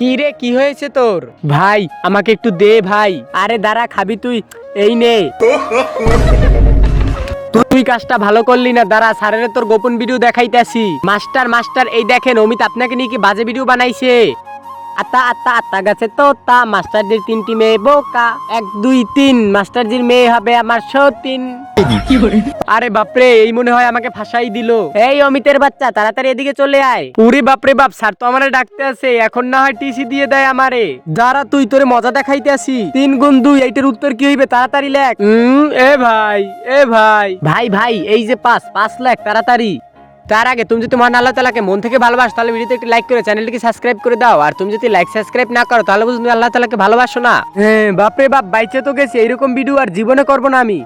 কি রে, কি হয়েছে তোর? ভাই আমাকে একটু দে ভাই। আরে দাঁড়া, খাবি তুই? এই নে। তুই কাজটা ভালো করলি না, দাঁড়া স্যারের তোর গোপন ভিডিও দেখাইতেছি। মাস্টার মাস্টার, এই দেখেন অমিত আপনাকে নিয়ে কি বাজে ভিডিও বানাইছে। আতা আতা আতা গাছে তোতা, মাস্টারজির 3টি মেয়ে বোকা, 1 2 3 মাস্টারজির মেয়ে হবে আমার সতীন। আরে বাপরে, এই মনে হয় আমাকে ফাঁসাই দিল। এই অমিতের বাচ্চা, তাড়াতাড়ি এদিকে চলে আয়। উরে বাপরে বাপ, স্যার তো আমারে ডাকতে আছে, এখন না হয় টিসি দিয়ে দেয় আমারে। দাঁড়া, তুই তোরে মজা দেখাইতে আসি। 3 গুণ 2, এইটার উত্তর কি হইবে? তাড়াতাড়ি লেখ। এ ভাই, এ ভাই ভাই ভাই, এই যে 5 লাখ, তাড়াতাড়ি। তার আগে তুমি যদি মহান আল্লাহ তাআলাকে মন থেকে ভালোবাসো, তাহলে ভিডিওতে একটি লাইক করে চ্যানেলটিকে সাবস্ক্রাইব করে দাও। আর তুমি যদি লাইক সাবস্ক্রাইব না করো, তাহলে বুঝো তুমি আল্লাহ তাআলাকে ভালোবাসো না। হ্যাঁ বাপরে বাপ, বাইচে তো গেছি, এইরকম ভিডিও আর জীবনে করবো না আমি।